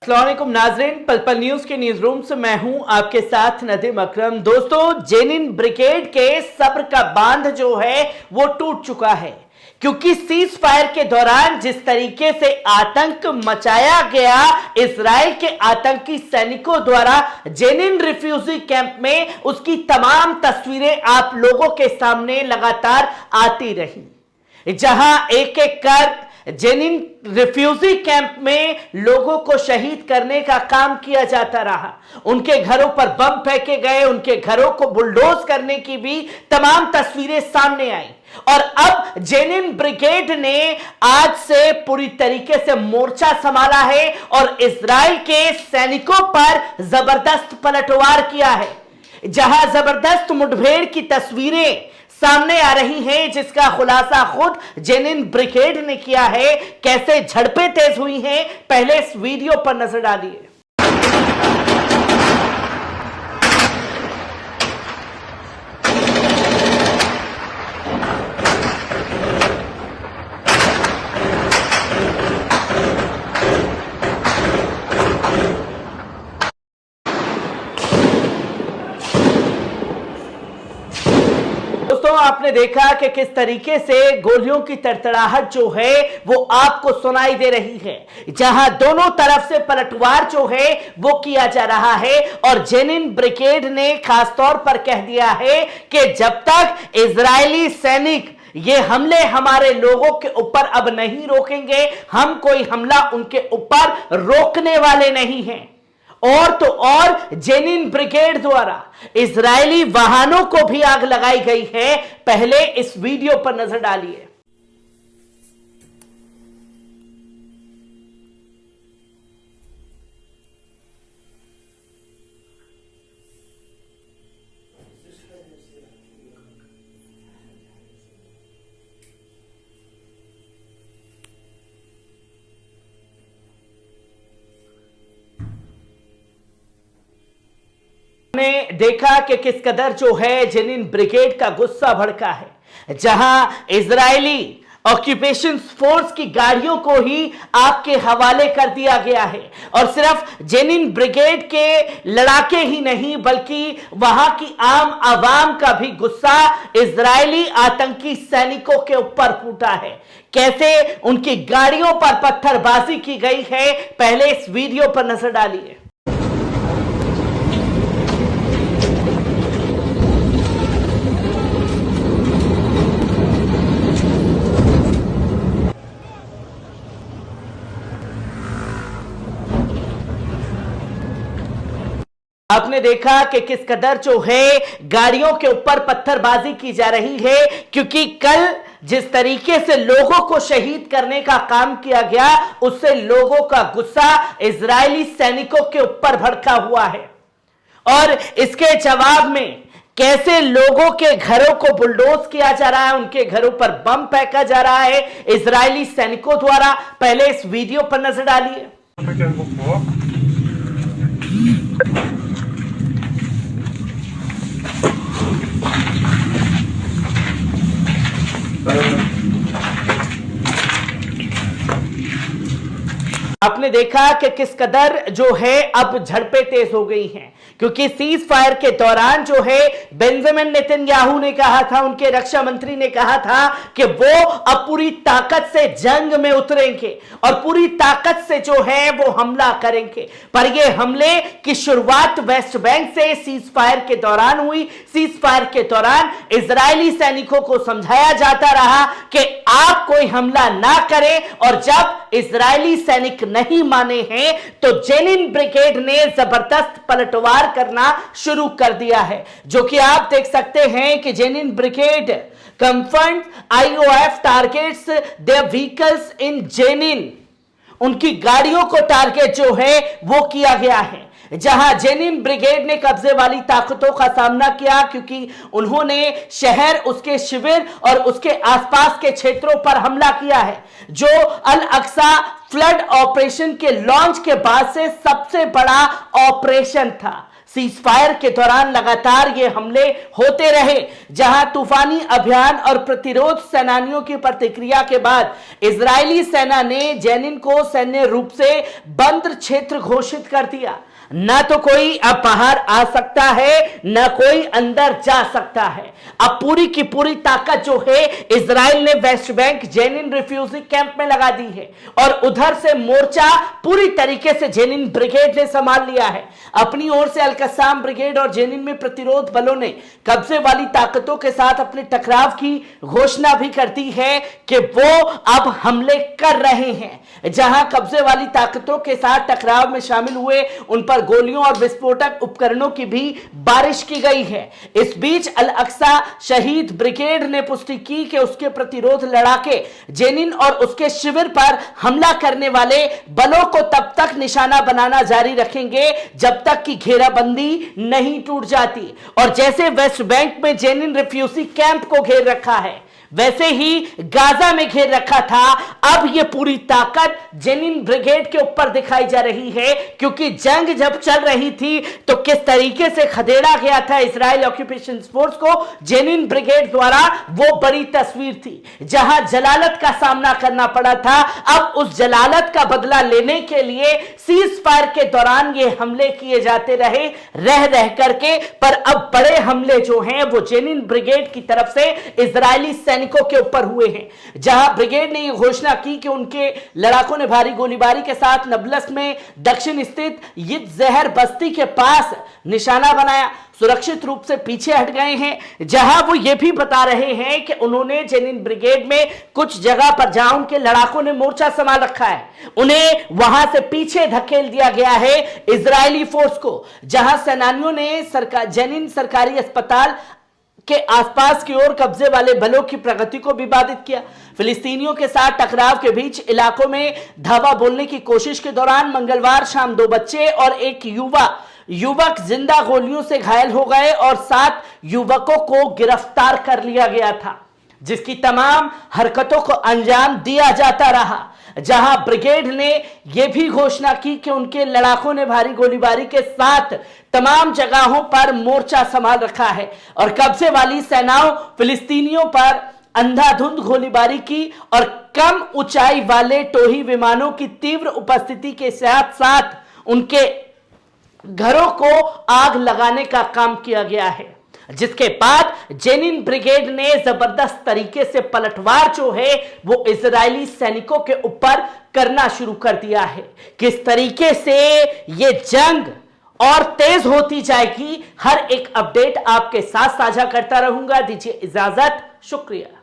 अस्सलामुअलैकुम नाज़रीन, पल पल न्यूज के न्यूज रूम से मैं हूं आपके साथ नदीम अकरम। दोस्तों, जेनिन ब्रिगेड के सब्र का बांध जो है वो टूट चुका है, क्योंकि सीज फायर के दौरान जिस तरीके से आतंक मचाया गया इजराइल के आतंकी सैनिकों द्वारा जेनिन रिफ्यूजी कैंप में, उसकी तमाम तस्वीरें आप लोगों के सामने लगातार आती रही, जहां एक एक कर जेनिन रिफ्यूजी कैंप में लोगों को शहीद करने का काम किया जाता रहा। उनके घरों पर बम फेंके गए, उनके घरों को बुलडोज करने की भी तमाम तस्वीरें सामने आई। और अब जेनिन ब्रिगेड ने आज से पूरी तरीके से मोर्चा संभाला है और इजराइल के सैनिकों पर जबरदस्त पलटवार किया है, जहां जबरदस्त मुठभेड़ की तस्वीरें सामने आ रही हैं, जिसका खुलासा खुद जेनिन ब्रिगेड ने किया है। कैसे झड़पें तेज हुई हैं, पहले इस वीडियो पर नजर डालिए। दोस्तों, आपने देखा कि किस तरीके से गोलियों की तड़तड़ाहट जो है वो आपको सुनाई दे रही है, जहां दोनों तरफ से पलटवार जो है वो किया जा रहा है। और जेनिन ब्रिगेड ने खासतौर पर कह दिया है कि जब तक इजरायली सैनिक ये हमले हमारे लोगों के ऊपर अब नहीं रोकेंगे, हम कोई हमला उनके ऊपर रोकने वाले नहीं हैं। और तो और जेनिन ब्रिगेड द्वारा इजरायली वाहनों को भी आग लगाई गई है। पहले इस वीडियो पर नजर डालिए। ने देखा कि किस कदर जो है जेनिन ब्रिगेड का गुस्सा भड़का है, जहां इजरायली ऑक्यूपेशन फोर्स की गाड़ियों को ही आपके हवाले कर दिया गया है। और सिर्फ जेनिन ब्रिगेड के लड़ाके ही नहीं, बल्कि वहां की आम आवाम का भी गुस्सा इजरायली आतंकी सैनिकों के ऊपर फूटा है। कैसे उनकी गाड़ियों पर पत्थरबाजी की गई है, पहले इस वीडियो पर नजर डालिए। आपने देखा कि किस कदर जो है गाड़ियों के ऊपर पत्थरबाजी की जा रही है, क्योंकि कल जिस तरीके से लोगों को शहीद करने का काम किया गया, उससे लोगों का गुस्सा इजरायली सैनिकों के ऊपर भड़का हुआ है। और इसके जवाब में कैसे लोगों के घरों को बुलडोज किया जा रहा है, उनके घरों पर बम फेंका जा रहा है इजरायली सैनिकों द्वारा। पहले इस वीडियो पर नजर डालिए। आपने देखा कि किस कदर जो है अब झड़पें तेज हो गई हैं, क्योंकि सीज फायर के दौरान जो है बेंजामिन नेतन्याहू ने कहा था, उनके रक्षा मंत्री ने कहा था कि वो अब पूरी ताकत से जंग में उतरेंगे और पूरी ताकत से जो है वो हमला करेंगे। पर ये हमले की शुरुआत वेस्ट बैंक से सीज फायर के दौरान हुई। सीज फायर के दौरान इजरायली सैनिकों को समझाया जाता रहा कि आप कोई हमला ना करें, और जब इजरायली सैनिक नहीं माने हैं तो जेनिन ब्रिगेड ने जबरदस्त पलटवार करना शुरू कर दिया है, जो कि आप देख सकते हैं कि Jenin brigade confirmed IOF targets their vehicles in Jenin. उनकी गाड़ियों को टारगेट जो है वो किया गया है, जहां जेनिन ब्रिगेड ने कब्जे वाली ताकतों का सामना किया, क्योंकि उन्होंने शहर, उसके शिविर और उसके आसपास के क्षेत्रों पर हमला किया है, जो अल अक्सा फ्लड ऑपरेशन के लॉन्च के बाद से सबसे बड़ा ऑपरेशन था। सीजफायर के दौरान लगातार ये हमले होते रहे, जहां तूफानी अभियान और प्रतिरोध सेनानियों की प्रतिक्रिया के बाद इजरायली सेना ने जेनिन को सैन्य रूप से बंद क्षेत्र घोषित कर दिया। ना तो कोई अब बाहर आ सकता है, ना कोई अंदर जा सकता है। अब पूरी की पूरी ताकत जो है इजराइल ने West Bank Jenin refugee camp में लगा दी है और उधर से मोर्चा पूरी तरीके से जेनिन ब्रिगेड ने संभाल लिया है। अपनी ओर से अल-कस्साम ब्रिगेड और जेनिन में प्रतिरोध बलों ने कब्जे वाली ताकतों के साथ अपने टकराव की घोषणा भी कर दी है कि वो अब हमले कर रहे हैं। जहां कब्जे वाली ताकतों के साथ टकराव में शामिल हुए उन पर गोलियों और विस्फोटक उपकरणों की भी बारिश की गई है। इस बीच अल अक्सा शहीद ब्रिगेड ने पुष्टि की कि उसके प्रतिरोध लड़ाके जेनिन और उसके शिविर पर हमला करने वाले बलों को तब तक निशाना बनाना जारी रखेंगे जब तक कि घेराबंदी नहीं टूट जाती। और जैसे वेस्ट बैंक में जेनिन रिफ्यूजी कैंप को घेर रखा है, वैसे ही गाजा में घेर रखा था। अब यह पूरी ताकत जेनिन ब्रिगेड के ऊपर दिखाई जा रही है, क्योंकि जंग जब चल रही थी तो किस तरीके से खदेड़ा गया था इजराइल ऑक्यूपेशन फोर्स को जेनिन ब्रिगेड द्वारा, वो बड़ी तस्वीर थी। जहां जलालत का सामना करना पड़ा था, अब उस जलालत का बदला लेने के लिए सीज फायर के दौरान ये हमले किए जाते रहे रह करके, पर अब बड़े हमले जो हैं वो जेनिन ब्रिगेड की तरफ से इजरायली सैनिकों के ऊपर हुए हैं। जहां ब्रिगेड ने यह घोषणा की कि उनके लड़ाकों ने भारी गोलीबारी के साथ नबलस में दक्षिण स्थित यिद जहर बस्ती के पास निशाना बनाया, सुरक्षित रूप से पीछे हट गए हैं। जहां वो ये भी बता रहे हैं कि उन्होंने जेनिन ब्रिगेड में कुछ जगह पर जहां उनके लड़ाकों ने मोर्चा संभाल रखा है, उन्हें वहां से पीछे धकेल दिया गया है इजरायली फोर्स को। जहां सेनानियों ने जेनिन सरकारी अस्पताल के आसपास की ओर कब्जे वाले बलों की प्रगति को भी बाधित किया। फिलिस्तीनियों के साथ टकराव के बीच इलाकों में धावा बोलने की कोशिश के दौरान मंगलवार शाम 2 बच्चे और एक युवक जिंदा गोलियों से घायल हो गए और 7 युवकों को गिरफ्तार कर लिया गया था, जिसकी तमाम हरकतों को अंजाम दिया जाता रहा। जहां ब्रिगेड ने यह भी घोषणा की कि उनके लड़ाकों ने भारी गोलीबारी के साथ तमाम जगहों पर मोर्चा संभाल रखा है और कब्जे वाली सेनाओं फिलिस्तीनियों पर अंधाधुंध गोलीबारी की और कम ऊंचाई वाले टोही विमानों की तीव्र उपस्थिति के साथ साथ उनके घरों को आग लगाने का काम किया गया है। जिसके बाद जेनिन ब्रिगेड ने जबरदस्त तरीके से पलटवार जो है वो इजरायली सैनिकों के ऊपर करना शुरू कर दिया है। किस तरीके से ये जंग और तेज होती जाएगी, हर एक अपडेट आपके साथ साझा करता रहूंगा। दीजिए इजाजत, शुक्रिया।